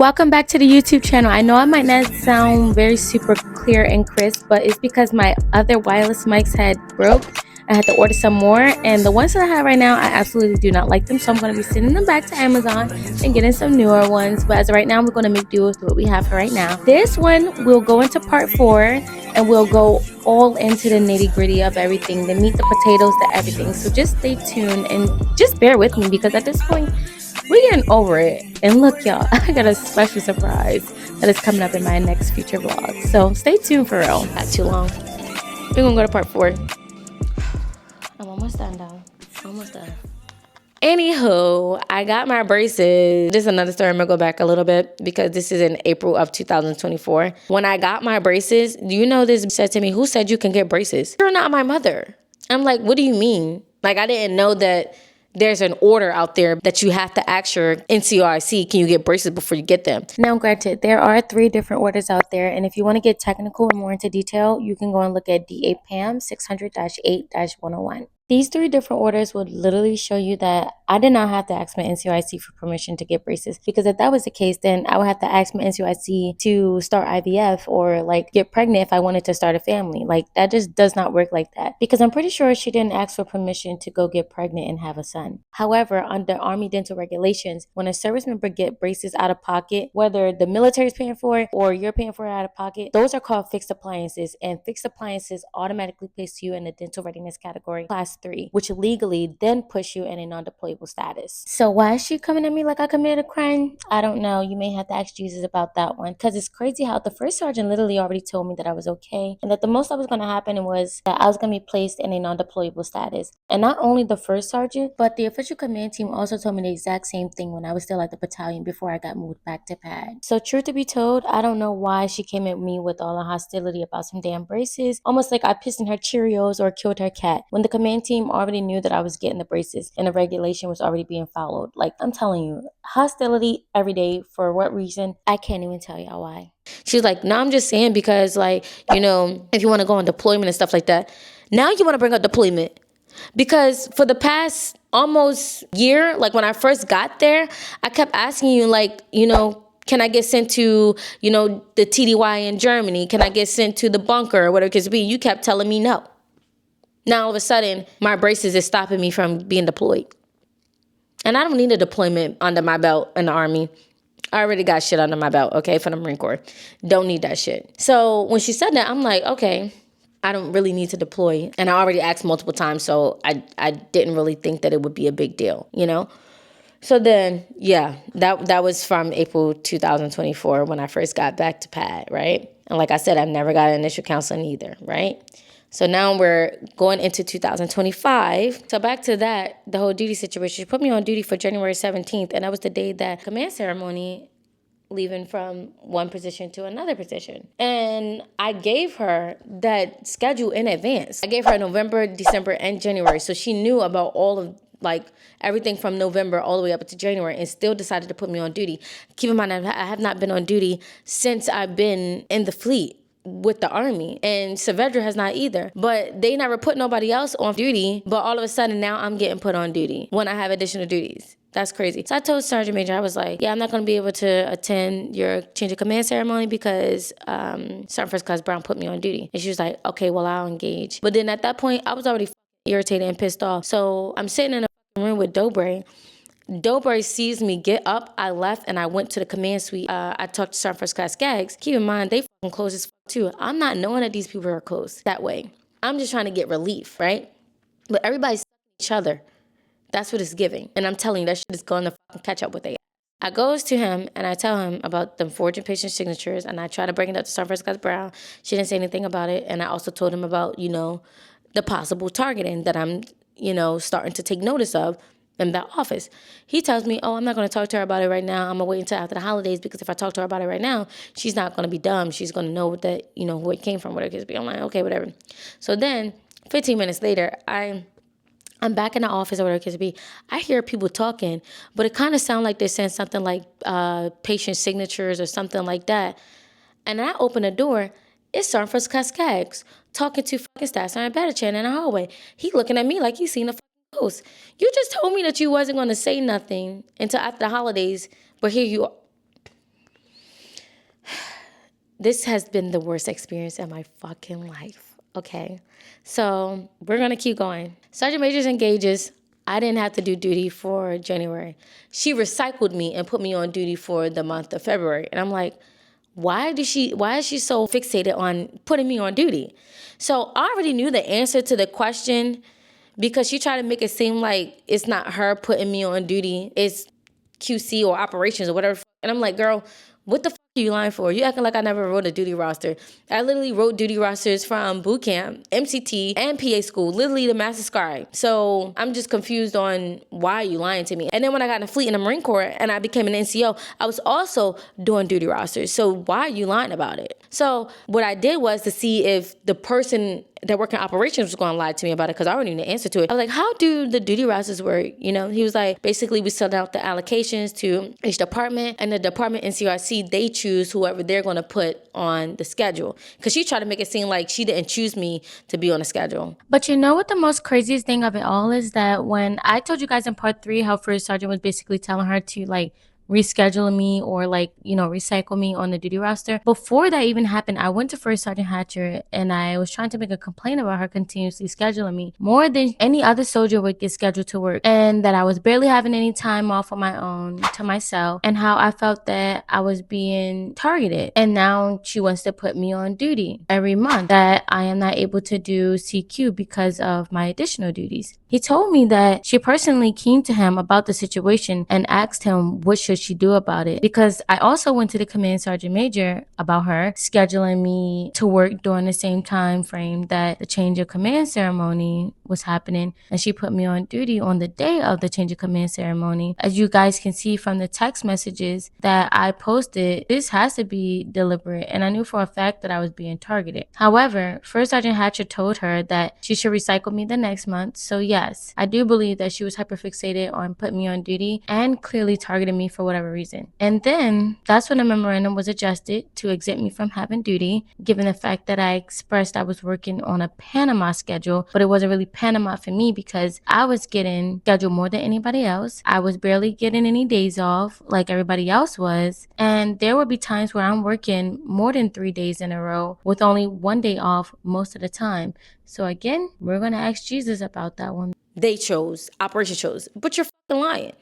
Welcome back to the YouTube channel. I know I might not sound very super clear and crisp, but it's because my other wireless mics had broke. I had to order some more, and the ones that I have right now, I absolutely do not like them, so I'm going to be sending them back to Amazon and getting some newer ones. But as of right now, we're going to make do with what we have for right now. This one will go into part 4, and we'll go all into the nitty-gritty of everything, the meat, the potatoes, the everything. So just stay tuned and just bear with me, because at this point, we're getting over it. And look, y'all, I got a special surprise that is coming up in my next future vlog. So stay tuned for real. Not too long. We're gonna go to part 4. I'm almost done, though. Almost done. Anywho, I got my braces. This is another story. I'm gonna go back a little bit because this is in April of 2024. When I got my braces, do you know this said to me, "Who said you can get braces? You're not my mother." I'm like, what do you mean? Like, I didn't know that there's an order out there that you have to ask your NCOs, can you get braces before you get them? Now, granted, there are 3 different orders out there, and if you want to get technical and more into detail, you can go and look at DAPAM 600-8-101. These 3 different orders would literally show you that I did not have to ask my NCOs for permission to get braces, because if that was the case, then I would have to ask my NCOs to start IVF or like get pregnant if I wanted to start a family. Like, that just does not work like that, because I'm pretty sure she didn't ask for permission to go get pregnant and have a son. However, under Army dental regulations, when a service member get braces out of pocket, whether the military is paying for it or you're paying for it out of pocket, those are called fixed appliances, and fixed appliances automatically place you in the dental readiness category class 3, which legally then push you in a non-deployable status. So why is she coming at me like I committed a crime? I don't know. You may have to ask Jesus about that one, because it's crazy how the first sergeant literally already told me that I was okay, and that the most that was going to happen was that I was going to be placed in a non-deployable status. And not only the first sergeant, but the official command team also told me the exact same thing when I was still at the battalion before I got moved back to pad. So truth to be told, I don't know why she came at me with all the hostility about some damn braces, almost like I pissed in her Cheerios or killed her cat, when the command team already knew that I was getting the braces and the regulation was already being followed. Like, I'm telling you, hostility every day. For what reason? I can't even tell y'all why. She's like, no, I'm just saying because, like, you know, if you want to go on deployment and stuff like that, now you want to bring up deployment. Because for the past almost year, like when I first got there, I kept asking you, like, you know, can I get sent to, you know, the TDY in Germany? Can I get sent to the bunker or whatever it could be? You kept telling me no. Now, all of a sudden, my braces is stopping me from being deployed. And I don't need a deployment under my belt in the Army. I already got shit under my belt, okay, for the Marine Corps. Don't need that shit. So when she said that, I'm like, okay, I don't really need to deploy. And I already asked multiple times, so I didn't really think that it would be a big deal, you know? So then, yeah, that was from April 2024 when I first got back to PAD, right? And like I said, I've never got initial counseling either, right? So now we're going into 2025. So back to that, the whole duty situation. She put me on duty for January 17th, and that was the day that command ceremony, leaving from one position to another position. And I gave her that schedule in advance. I gave her November, December, and January. So she knew about all of, like, everything from November all the way up to January, and still decided to put me on duty. Keep in mind, I have not been on duty since I've been in the fleet with the Army, and Saavedra has not either. But they never put nobody else on duty, but all of a sudden now I'm getting put on duty when I have additional duties. That's crazy. So I told Sergeant Major, I was like, yeah, I'm not going to be able to attend your change of command ceremony because Sergeant First Class Brown put me on duty. And she was like, okay, well, I'll engage. But then at that point, I was already irritated and pissed off. So I'm sitting in a room with 𝒕𝒐𝒊𝒏. 𝒕𝒐𝒊𝒏 sees me get up. I left and I went to the command suite. I talked to Sergeant First Class Skaggs. Keep in mind, they fucking close as fuck too. I'm not knowing that these people are close that way. I'm just trying to get relief, right? But everybody's each other. That's what it's giving. And I'm telling you, that shit is going to fucking catch up with it. I goes to him and I tell him about the forging patient signatures, and I try to bring it up to Sergeant First Class Brown. She didn't say anything about it. And I also told him about, you know, the possible targeting that I'm, you know, starting to take notice of in that office. He tells me, oh, I'm not going to talk to her about it right now. I'm going to wait until after the holidays, because if I talk to her about it right now, she's not going to be dumb. She's going to know that, you know, who it came from, whatever it is. I'm like, okay, whatever. So then 15 minutes later, I'm back in the office or whatever it could be. I hear people talking, but it kind of sounds like they're saying something like patient signatures or something like that. And I open the door. It's Sergeant First Class Skaggs talking to fucking Staff Sergeant 𝒊𝒏 in the hallway. He looking at me like he seen a fucking ghost. You just told me that you wasn't going to say nothing until after the holidays, but here you are. This has been the worst experience in my fucking life. Okay. So we're going to keep going. Sergeant Majors engages. I didn't have to do duty for January. She recycled me and put me on duty for the month of February. And I'm like, why is she so fixated on putting me on duty? So I already knew the answer to the question because she tried to make it seem like it's not her putting me on duty. It's QC or operations or whatever. And I'm like, girl, what the fuck are you lying for? You acting like I never wrote a duty roster. I literally wrote duty rosters from boot camp, MCT, and PA school, literally the master scribe. So I'm just confused on why are you lying to me? And then when I got in the fleet in the Marine Corps and I became an NCO, I was also doing duty rosters. So why are you lying about it? So what I did was to see if the person that worked in operations was going to lie to me about it because I already knew the answer to it. I was like, how do the duty rosters work? You know, he was like, basically we send out the allocations to each department, and the department NCRC, they choose whoever they're going to put on the schedule. Because she tried to make it seem like she didn't choose me to be on the schedule. But you know what the most craziest thing of it all is? That when I told you guys in part 3 how First Sergeant was basically telling her to like reschedule me or like, you know, recycle me on the duty roster. Before that even happened, I went to First Sergeant Hatcher and I was trying to make a complaint about her continuously scheduling me more than any other soldier would get scheduled to work, and that I was barely having any time off on my own to myself, and how I felt that I was being targeted. And now she wants to put me on duty every month, that I am not able to do CQ because of my additional duties. He told me that she personally came to him about the situation and asked him what should she do about it, because I also went to the command sergeant major about her scheduling me to work during the same time frame that the change of command ceremony was happening, and she put me on duty on the day of the change of command ceremony. As you guys can see from the text messages that I posted, this has to be deliberate, and I knew for a fact that I was being targeted. However, First Sergeant Hatcher told her that she should recycle me the next month. So yes, I do believe that she was hyperfixated on putting me on duty and clearly targeted me for whatever reason. And then that's when the memorandum was adjusted to exempt me from having duty, given the fact that I expressed I was working on a Panama schedule, but it wasn't really Panama for me because I was getting scheduled more than anybody else. I was barely getting any days off like everybody else was. And there would be times where I'm working more than 3 days in a row with only 1 day off most of the time. So again, we're going to ask Jesus about that one. They chose, Operation chose, but you're fucking lying.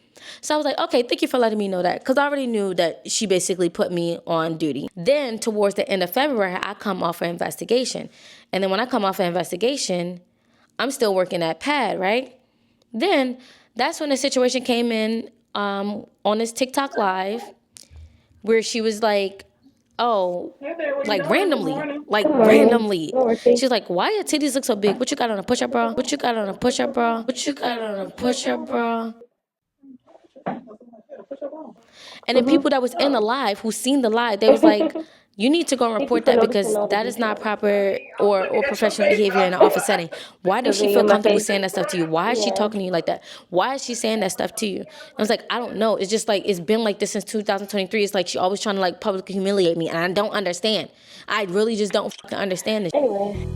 So I was like, okay, thank you for letting me know that, because I already knew that she basically put me on duty. Then towards the end of February, I come off an investigation. And then when I come off an investigation, I'm still working at PAD, right? Then that's when the situation came in on this TikTok live where she was like, oh, like randomly. She's like, why your titties look so big? What you got on a push-up bra? What you got on a push-up bra? What you got on a push-up bra? And then people that was in the live, who seen the live, they was like, you need to go and report that because that is not proper or professional behavior in an office setting. Why does she feel comfortable saying that stuff to you? Why is she talking to you like that? Why is she saying that stuff to you? I was like, I don't know. It's just like, it's been like this since 2023. It's like she always trying to like publicly humiliate me, and I don't understand. I really just don't fucking understand this. Anyway.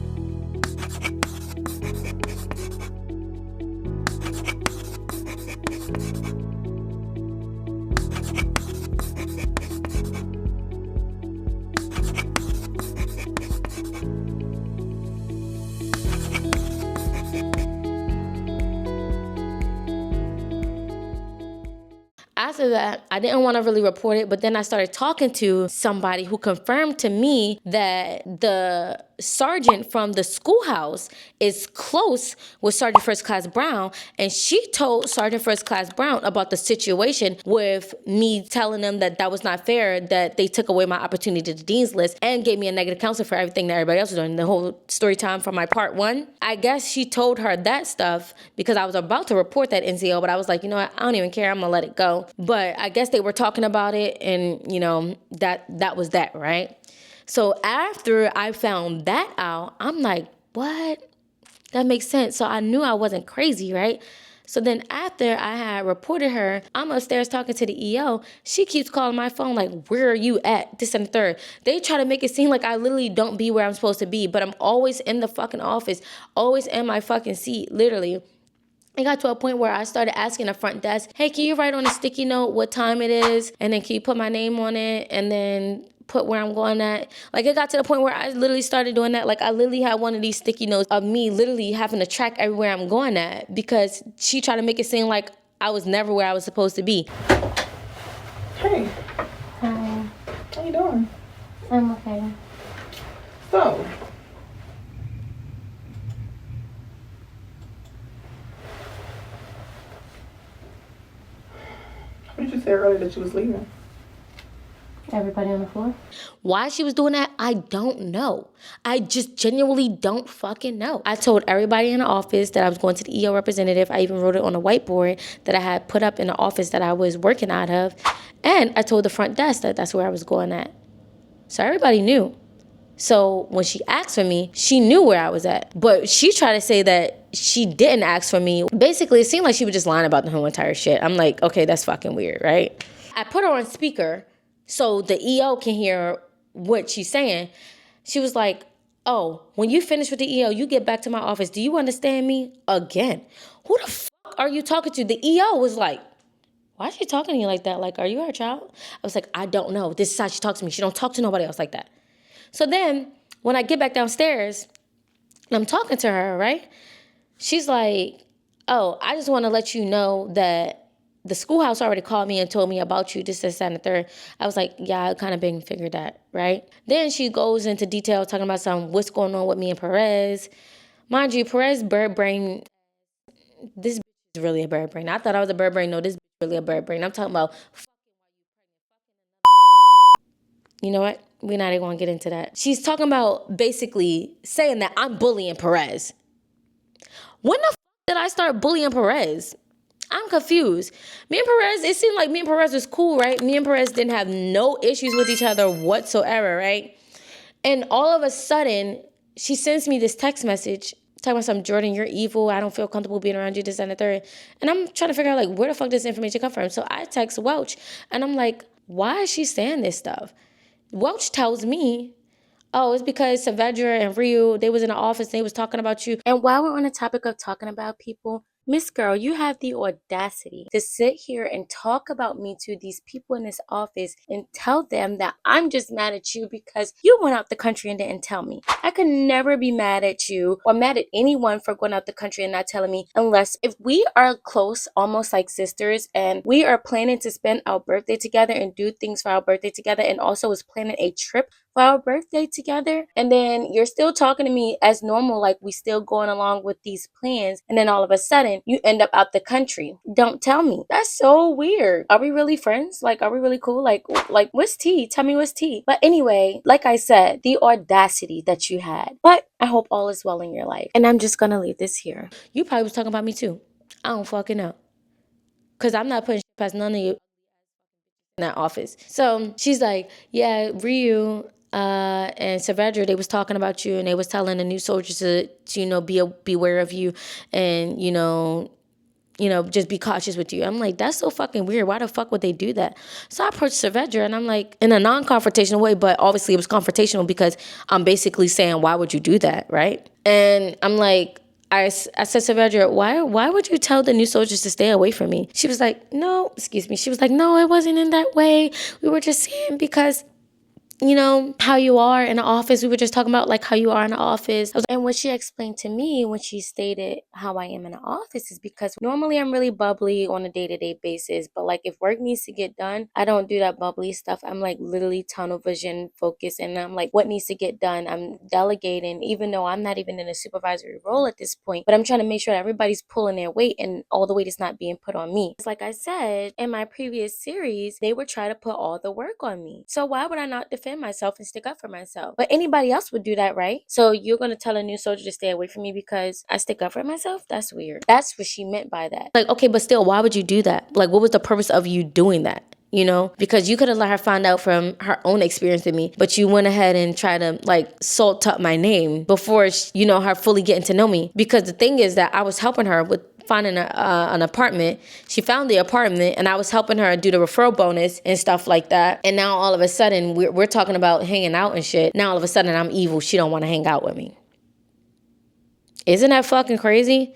After that, I didn't want to really report it, but then I started talking to somebody who confirmed to me that the sergeant from the schoolhouse is close with Sergeant First Class Brown, and she told Sergeant First Class Brown about the situation with me telling them that that was not fair, that they took away my opportunity to the dean's list and gave me a negative counseling for everything that everybody else was doing. The whole story time from my part 1. I guess she told her that stuff because I was about to report that NCO, but I was like, you know what, I don't even care, I'm gonna let it go. But I guess they were talking about it, and you know, that was that, right? So after I found that out, I'm like, what? That makes sense. So I knew I wasn't crazy, right? So then after I had reported her, I'm upstairs talking to the EO. She keeps calling my phone like, where are you at? This and the third. They try to make it seem like I literally don't be where I'm supposed to be, but I'm always in the fucking office, always in my fucking seat, literally. It got to a point where I started asking the front desk, hey, can you write on a sticky note what time it is? And then can you put my name on it? And then put where I'm going at. Like, it got to the point where I literally started doing that. Like, I literally had one of these sticky notes of me literally having to track everywhere I'm going at, because she tried to make it seem like I was never where I was supposed to be. Hey. Hi. How you doing? I'm okay. So, what did you say earlier that you was leaving? Everybody on the floor? Why she was doing that, I don't know. I just genuinely don't fucking know. I told everybody in the office that I was going to the EO representative. I even wrote it on a whiteboard that I had put up in the office that I was working out of. And I told the front desk that that's where I was going at. So everybody knew. So when she asked for me, she knew where I was at. But she tried to say that she didn't ask for me. Basically, it seemed like she was just lying about the whole entire shit. I'm like, okay, that's fucking weird, right? I put her on speaker so the EO can hear what she's saying. She was like, oh, when you finish with the EO, you get back to my office. Do you understand me? Again. Who the fuck are you talking to? The EO was like, why is she talking to you like that? Like, are you her child? I was like, I don't know. This is how she talks to me. She don't talk to nobody else like that. So then when I get back downstairs and I'm talking to her, right? She's like, oh, I just want to let you know that the schoolhouse already called me and told me about you, this, and the third. I was like, yeah, I kind of been figured that, right? Then she goes into detail talking about what's going on with me and Perez. Mind you, Perez bird brain, this is really a bird brain. I thought I was a bird brain. No, this is really a bird brain. I'm talking about, you know what? We're not even going to get into that. She's talking about basically saying that I'm bullying Perez. When the did I start bullying Perez? I'm confused. Me and Perez, it seemed like me and Perez was cool, right? Me and Perez didn't have no issues with each other whatsoever, right? And all of a sudden, she sends me this text message talking about something, Jordan, you're evil. I don't feel comfortable being around you, this and the third. And I'm trying to figure out, like, where the fuck does this information come from? So I text Welch, and I'm like, why is she saying this stuff? Welch tells me, oh, it's because Saavedra and Ryu, they was in the office and they was talking about you. And while we're on the topic of talking about people, Miss Girl, you have the audacity to sit here and talk about me to these people in this office and tell them that I'm just mad at you because you went out the country and didn't tell me. I could never be mad at you or mad at anyone for going out the country and not telling me, unless if we are close, almost like sisters, and we are planning to spend our birthday together and do things for our birthday together, and also is planning a trip for our birthday together, and then you're still talking to me as normal, like we still going along with these plans, and then all of a sudden you end up out the country. Don't tell me. That's so weird. Are we really friends? Like, are we really cool? Like what's tea? Tell me what's tea. But anyway, like I said, the audacity that you had. But I hope all is well in your life. And I'm just gonna leave this here. You probably was talking about me too. I don't fucking know. Cause I'm not putting shit past none of you in that office. So she's like, yeah, Ryu and Saavedra, they was talking about you, and they was telling the new soldiers to beware of you, and just be cautious with you. I'm like, that's so fucking weird. Why the fuck would they do that? So I approached Saavedra, and I'm like, in a non-confrontational way, but obviously it was confrontational because I'm basically saying, why would you do that, right? And I'm like, I said, Saavedra, why would you tell the new soldiers to stay away from me? She was like, no, excuse me. She was like, no, it wasn't in that way. We were just saying because how you are in the office. We were just talking about like how you are in the office. And what she explained to me when she stated how I am in the office is because normally I'm really bubbly on a day-to-day basis, but like if work needs to get done, I don't do that bubbly stuff. I'm like literally tunnel vision focused, and I'm like, what needs to get done? I'm delegating, even though I'm not even in a supervisory role at this point, but I'm trying to make sure that everybody's pulling their weight and all the weight is not being put on me. It's like I said in my previous series, they would try to put all the work on me. So why would I not defend myself and stick up for myself? But anybody else would do that, right? So you're going to tell a new soldier to stay away from me because I stick up for myself? That's weird. That's what she meant by that. Like, okay, but still, why would you do that? Like, what was the purpose of you doing that? Because you could have let her find out from her own experience with me, but you went ahead and tried to like salt up my name before, her fully getting to know me. Because the thing is that I was helping her with finding an apartment. She found the apartment, and I was helping her do the referral bonus and stuff like that. And now all of a sudden we're talking about hanging out and shit. Now all of a sudden I'm evil. She don't want to hang out with me. Isn't that fucking crazy?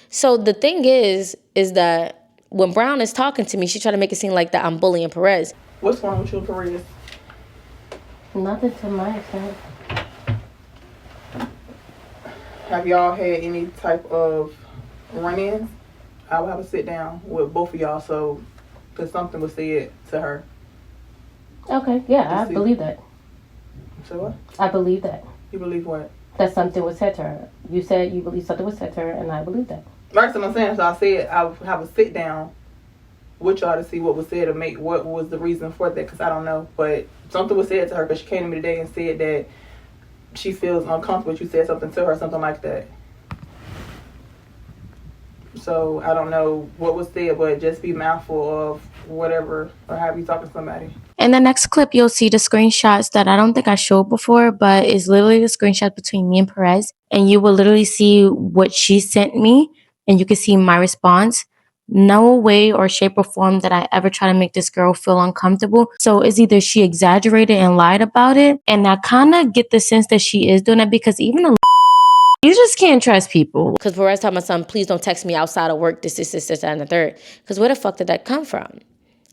So the thing is that when Brown is talking to me, she tried to make it seem like that I'm bullying Perez. What's wrong with you and Perez? Nothing to my extent. Have y'all had any type of run-ins? I would have a sit down with both of y'all, so because something was said to her. Okay, yeah, I believe that. So what? I believe that. You believe what? That something was said to her. You said you believe something was said to her, and I believe that. Right, so I'm saying, so I said I would have a sit down with y'all to see what was said or make what was the reason for that, because I don't know. But something was said to her because she came to me today and said that she feels uncomfortable. You said something to her, something like that. So I don't know what was said, but just be mindful of whatever or have you talking to somebody. In the next clip, you'll see the screenshots that I don't think I showed before, but it's literally the screenshot between me and Perez. And you will literally see what she sent me, and you can see my response. No way or shape or form that I ever try to make this girl feel uncomfortable. So it's either she exaggerated and lied about it, and I kind of get the sense that she is doing that, because even a you just can't trust people. Because Perez told my son, please don't text me outside of work, this, and the third. Because where the fuck did that come from?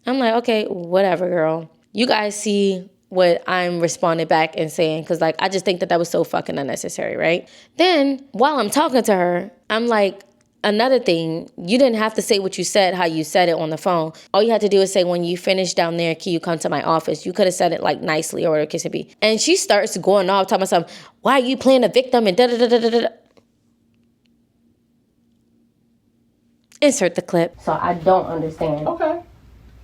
I'm like, okay, whatever, girl. You guys see what I'm responding back and saying, because like I just think that was so fucking unnecessary, right? Then while I'm talking to her, I'm like, another thing, you didn't have to say what you said, how you said it on the phone. All you had to do is say, when you finish down there, can you come to my office? You could have said it like nicely or whatever it could be. And she starts going off, talking about something, why are you playing a victim and da-da-da-da-da-da. Insert the clip. So I don't understand. Okay.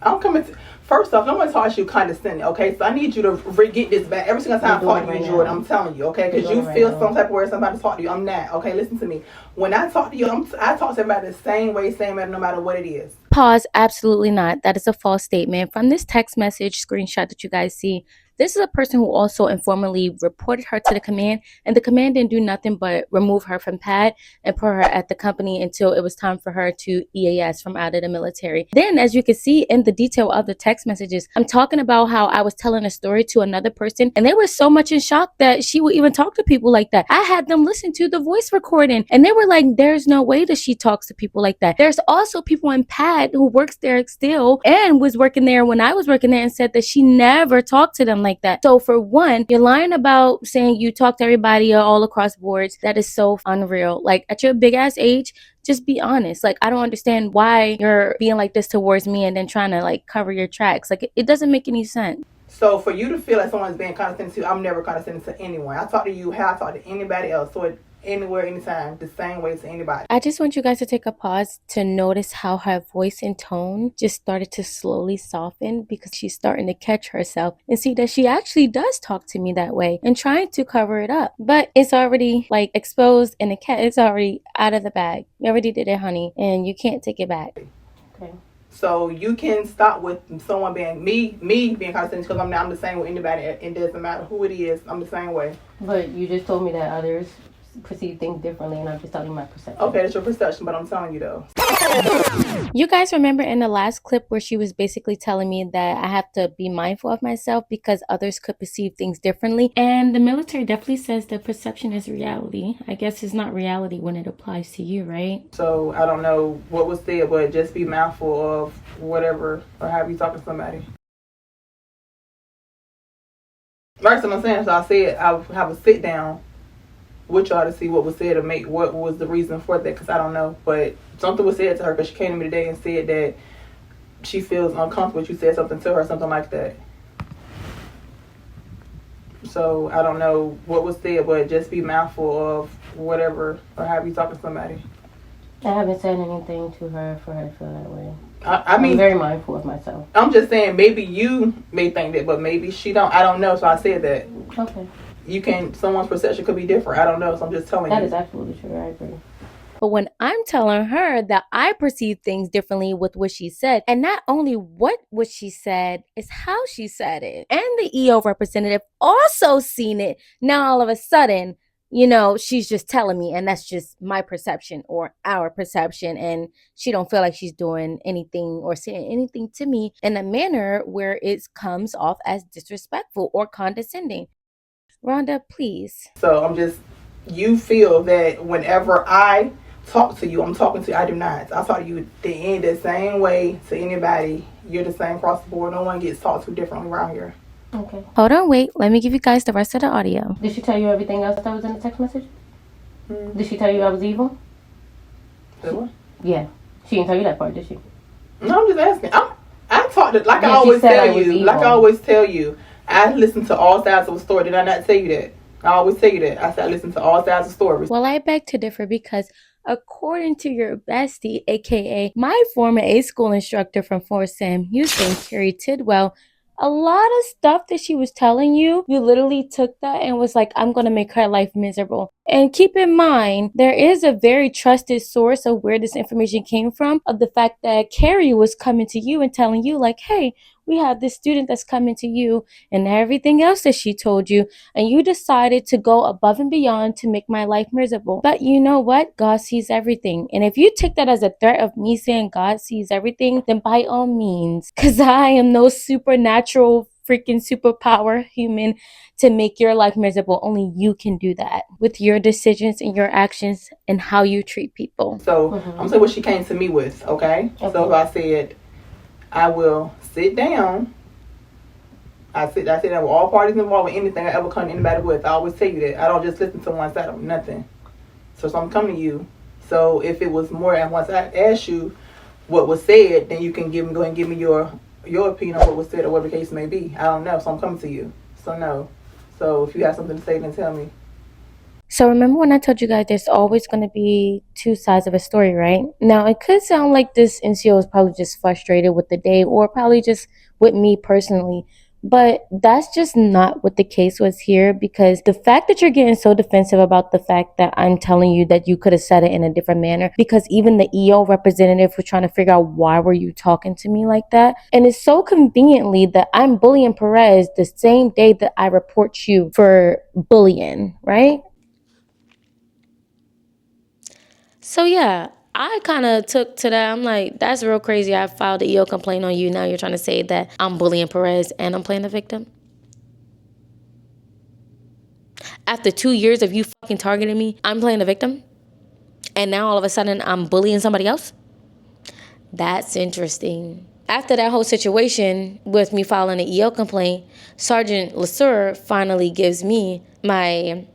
I'm coming to, first off, I'm going to talk to you condescending, okay? So I need you to get this back. Every single time I talk to you, Jordan, I'm telling you, okay? Because you feel some type of way somebody talk to you. I'm not, okay? Listen to me. When I talk to you, I talk to everybody the same way, same matter, no matter what it is. Pause. Absolutely not. That is a false statement. From this text message screenshot that you guys see, this is a person who also informally reported her to the command, and the command didn't do nothing but remove her from PAD and put her at the company until it was time for her to EAS from out of the military. Then, as you can see in the detail of the text messages, I'm talking about how I was telling a story to another person, and they were so much in shock that she would even talk to people like that. I had them listen to the voice recording, and they were like, there's no way that she talks to people like that. There's also people in PAD who works there still and was working there when I was working there and said that she never talked to them like that. So for one, you're lying about saying you talk to everybody all across boards. That is so unreal. Like, at your big ass age, just be honest. Like, I don't understand why you're being like this towards me and then trying to like cover your tracks. Like, it doesn't make any sense. So for you to feel like someone's being condescending to you, I'm never condescending to anyone. I talk to you how I talk to anybody else. So anywhere, anytime, the same way to anybody. I just want you guys to take a pause to notice how her voice and tone just started to slowly soften, because she's starting to catch herself and see that she actually does talk to me that way and trying to cover it up. But it's already like exposed, and the cat is already out of the bag. You already did it, honey, and you can't take it back. Okay. So you can stop with someone being me being condescending, because I'm the same with anybody. It doesn't matter who it is. I'm the same way. But you just told me that others perceive things differently, and I'm just telling you my perception. Okay, that's your perception, but I'm telling you though. You guys remember in the last clip where she was basically telling me that I have to be mindful of myself because others could perceive things differently, and the military definitely says that perception is reality. I guess it's not reality when it applies to you, right? So I don't know what was said, but just be mindful of whatever or have you talking to somebody. Right, so I'm saying, so I said I would have a sit down with y'all to see what was said or make what was the reason for that, because I don't know. But something was said to her because she came to me today and said that she feels uncomfortable. You said something to her, something like that. So I don't know what was said, but just be mindful of whatever or have you talking to somebody. I haven't said anything to her for her to feel that way. I mean, I'm very mindful of myself. I'm just saying, maybe you may think that, but maybe she don't. I don't know, so I said that. Okay. You can, someone's perception could be different. I don't know, so I'm just telling you. That is absolutely true. I agree. But when I'm telling her that I perceive things differently with what she said, and not only what she said, is how she said it. And the EO representative also seen it. Now all of a sudden, you know, she's just telling me, and that's just my perception or our perception, and she don't feel like she's doing anything or saying anything to me in a manner where it comes off as disrespectful or condescending. Rhonda, please. So I'm just, you feel that whenever I talk to you, I'm talking to you, I do not. I talk to you the same way to anybody. You're the same across the board. No one gets talked to differently around here. Okay. Hold on, wait. Let me give you guys the rest of the audio. Did she tell you everything else that was in the text message? Did she tell you I was evil? What? Yeah. She didn't tell you that part, did she? No, I'm just asking. I talked it like I always tell you. Like I always tell you. I listen to all sides of a story. Did I not tell you that? I always tell you that. I said I listen to all sides of stories. Well, I beg to differ because according to your bestie, aka my former A school instructor from Fort Sam Houston, Carrie Tidwell, a lot of stuff that she was telling you, you literally took that and was like, I'm going to make her life miserable. And keep in mind, there is a very trusted source of where this information came from, of the fact that Carrie was coming to you and telling you like, hey, we have this student that's coming to you and everything else that she told you. And you decided to go above and beyond to make my life miserable. But you know what? God sees everything. And if you take that as a threat of me saying God sees everything, then by all means, because I am no supernatural freaking superpower human to make your life miserable. Only you can do that with your decisions and your actions and how you treat people. So I'm gonna say what she came to me with, okay? So if I said I will sit down, I sit down with all parties involved with anything I ever come to anybody with. I always tell you that. I don't just listen to one side of nothing. So I'm coming to you. So if it was more, and once I ask you what was said, then you can go ahead and give me your opinion on what was said or whatever the case may be. I don't know. So I'm coming to you. So no. So if you have something to say, then tell me. So remember when I told you guys there's always going to be two sides of a story, right? Now, it could sound like this NCO is probably just frustrated with the day or probably just with me personally. But that's just not what the case was here, because the fact that you're getting so defensive about the fact that I'm telling you that you could have said it in a different manner, because even the EO representative was trying to figure out why were you talking to me like that. And it's so conveniently that I'm bullying Perez the same day that I report you for bullying, right? So yeah, I kind of took to that. I'm like, that's real crazy. I filed an EO complaint on you. Now you're trying to say that I'm bullying Perez and I'm playing the victim? After 2 years of you fucking targeting me, I'm playing the victim? And now all of a sudden I'm bullying somebody else? That's interesting. After that whole situation with me filing an EO complaint, Sergeant LeSueur finally gives me my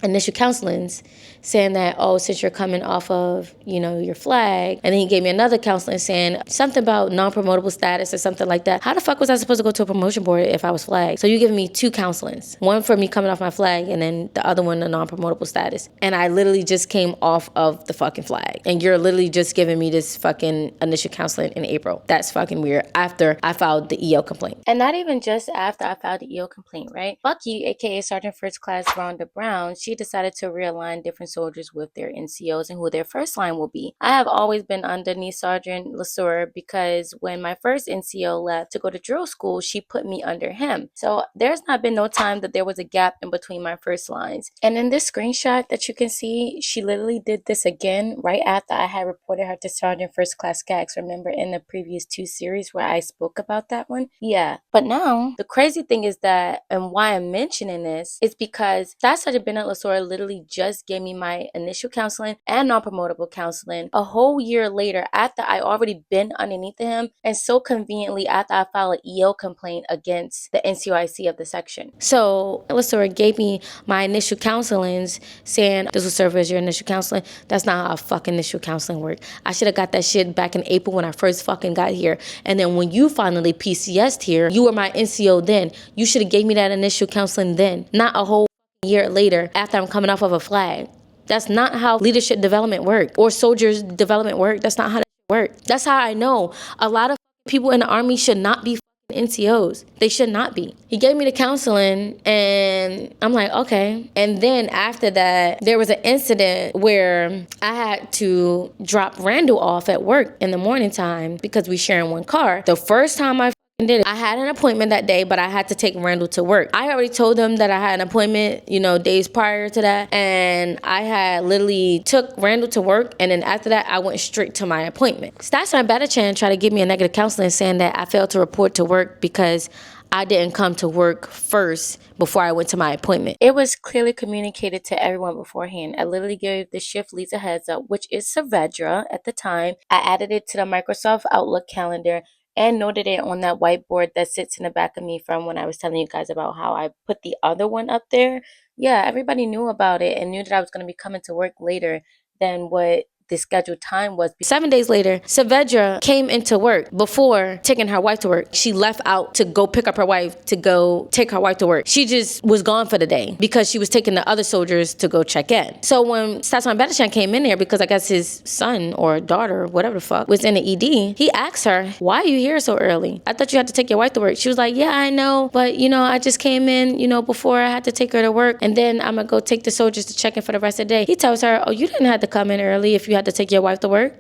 initial counselings, saying that, oh, since you're coming off of, your flag. And then he gave me another counseling saying something about non-promotable status or something like that. How the fuck was I supposed to go to a promotion board if I was flagged? So you giving me two counselings, one for me coming off my flag and then the other one, the non-promotable status. And I literally just came off of the fucking flag. And you're literally just giving me this fucking initial counseling in April. That's fucking weird after I filed the EO complaint. And not even just after I filed the EO complaint, right? 𝒊𝒏𝒌, aka Sergeant First Class Rhonda Brown, she decided to realign different soldiers with their NCOs and who their first line will be. I have always been underneath Sergeant LeSueur because when my first NCO left to go to drill school, she put me under him. So there's not been no time that there was a gap in between my first lines. And in this screenshot that you can see, she literally did this again right after I had reported her to Sergeant First Class Gax. Remember in the previous two series where I spoke about that one? Yeah. But now, the crazy thing is that, and why I'm mentioning this, is because Staff Sergeant Bennett LeSueur literally just gave me my initial counseling and non-promotable counseling a whole year later after I already been underneath him, and so conveniently after I filed an EO complaint against the NCOIC of the section. So LeSueur gave me my initial counselings saying this will serve as your initial counseling. That's not how fucking initial counseling work. I should have got that shit back in April when I first fucking got here. And then when you finally PCS'd here, you were my NCO then. You should have gave me that initial counseling then, not a whole year later after I'm coming off of a flag. That's not how leadership development work or soldiers development work. That's not how that work. That's how I know a lot of people in the Army should not be NCOs. They should not be. He gave me the counseling and I'm like, okay. And then after that, there was an incident where I had to drop Randall off at work in the morning time because we sharing one car. The first time I did it, I had an appointment that day, but I had to take Randall to work. I already told them that I had an appointment, days prior to that. And I had literally took Randall to work. And then after that, I went straight to my appointment. Staff Sergeant 𝒊𝒏𝒌 tried to give me a negative counseling saying that I failed to report to work because I didn't come to work first before I went to my appointment. It was clearly communicated to everyone beforehand. I literally gave the shift leads a heads up, which is Saavedra at the time. I added it to the Microsoft Outlook calendar. and noted it on that whiteboard that sits in the back of me from when I was telling you guys about how I put the other one up there. Yeah, everybody knew about it and knew that I was going to be coming to work later than what the scheduled time was. 7 days later, 𝒕𝒊𝒏 came into work before taking her wife to work. She left out to go pick up her wife to go take her wife to work. She just was gone for the day because she was taking the other soldiers to go check in. So when 𝒕�� came in there, because I guess his son or daughter, whatever the fuck, was in the ED, he asked her, why are you here so early? I thought you had to take your wife to work. She was like, yeah, I know, but I just came in, before I had to take her to work, and then I'm gonna go take the soldiers to check in for the rest of the day. He tells her, oh, you didn't have to come in early if you had to take your wife to work.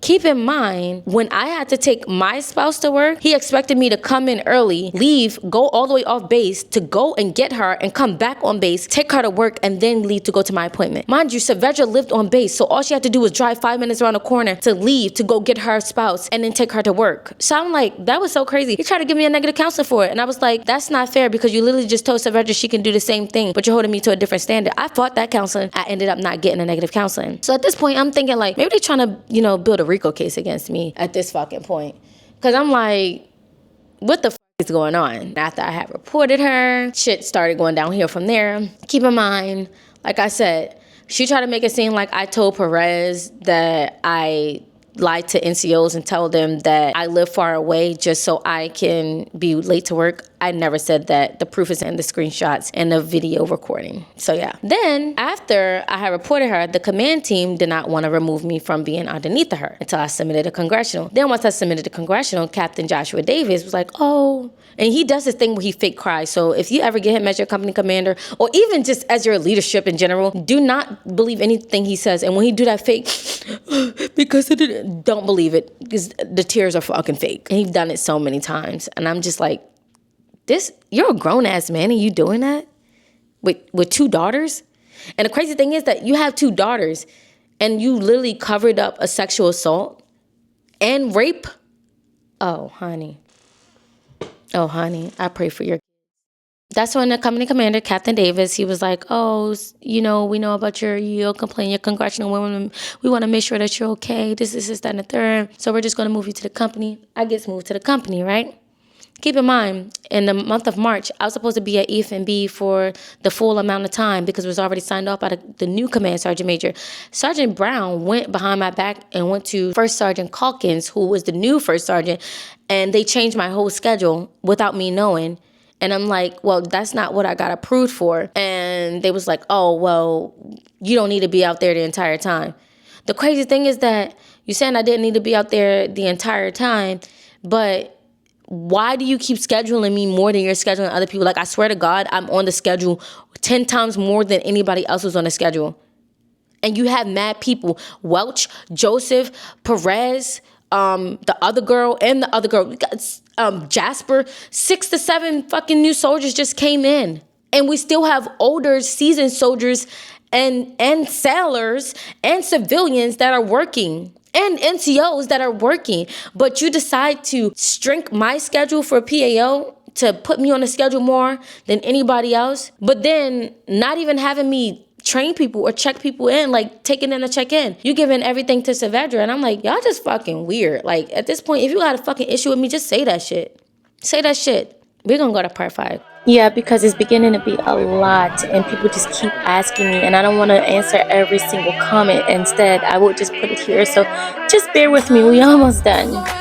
Keep in mind, when I had to take my spouse to work, he expected me to come in early, leave, go all the way off base to go and get her and come back on base, take her to work, and then leave to go to my appointment. Mind you, 𝒕𝒊𝒏 lived on base, so all she had to do was drive 5 minutes around the corner to leave to go get her spouse and then take her to work. So I'm like, that was so crazy. He tried to give me a negative counseling for it, and I was like, that's not fair because you literally just told 𝒕𝒊𝒏 she can do the same thing, but you're holding me to a different standard. I fought that counseling. I ended up not getting a negative counseling. So at this point, I'm thinking like, maybe they're trying to, build a RICO case against me at this fucking point. Because I'm like, what the fuck is going on? After I had reported her, shit started going downhill from there. Keep in mind, like I said, she tried to make it seem like I told Perez that I lied to NCOs and tell them that I live far away just so I can be late to work. I never said that. The proof is in the screenshots and the video recording. So yeah. Then after I had reported her, the command team did not want to remove me from being underneath of her until I submitted a congressional. Then once I submitted a congressional, Captain Joshua Davis was like, oh, and he does this thing where he fake cries. So if you ever get him as your company commander, or even just as your leadership in general, do not believe anything he says. And when he do that fake, because it didn't, don't believe it, because the tears are fucking fake. And he's done it so many times. And I'm just like, you're a grown ass man and you doing that with 2 daughters? And the crazy thing is that you have 2 daughters and you literally covered up a sexual assault and rape. Oh, honey, I pray for your kids. That's when the company commander, Captain Davis, he was like, oh, we know about your complaint, your congressional women. We want to make sure that you're okay. This, that, and the third. So we're just going to move you to the company. I get moved to the company, right? Keep in mind, in the month of March, I was supposed to be at 𝒕𝒊𝒏 for the full amount of time because it was already signed off by the new command sergeant major. Sergeant Brown went behind my back and went to First Sergeant Calkins, who was the new first sergeant, and they changed my whole schedule without me knowing. And I'm like, well, that's not what I got approved for. And they was like, oh, well, you don't need to be out there the entire time. The crazy thing is that you saying I didn't need to be out there the entire time, but why do you keep scheduling me more than you're scheduling other people? Like, I swear to God, I'm on the schedule 10 times more than anybody else was on the schedule. And you have mad people, Welch, Joseph, Perez, the other girl, and the other girl. We got Jasper. 6 to 7 fucking new soldiers just came in. And we still have older seasoned soldiers and sailors and civilians that are working. And NCOs that are working, but you decide to shrink my schedule for PAO to put me on the schedule more than anybody else, but then not even having me train people or check people in, like taking in a check-in. You giving everything to 𝒕𝒊𝒏, and I'm like, y'all just fucking weird. Like, at this point, if you got a fucking issue with me, just say that shit. Say that shit. We're gonna go to part 5. Yeah, because it's beginning to be a lot and people just keep asking me and I don't want to answer every single comment. Instead, I will just put it here. So just bear with me. We almost done.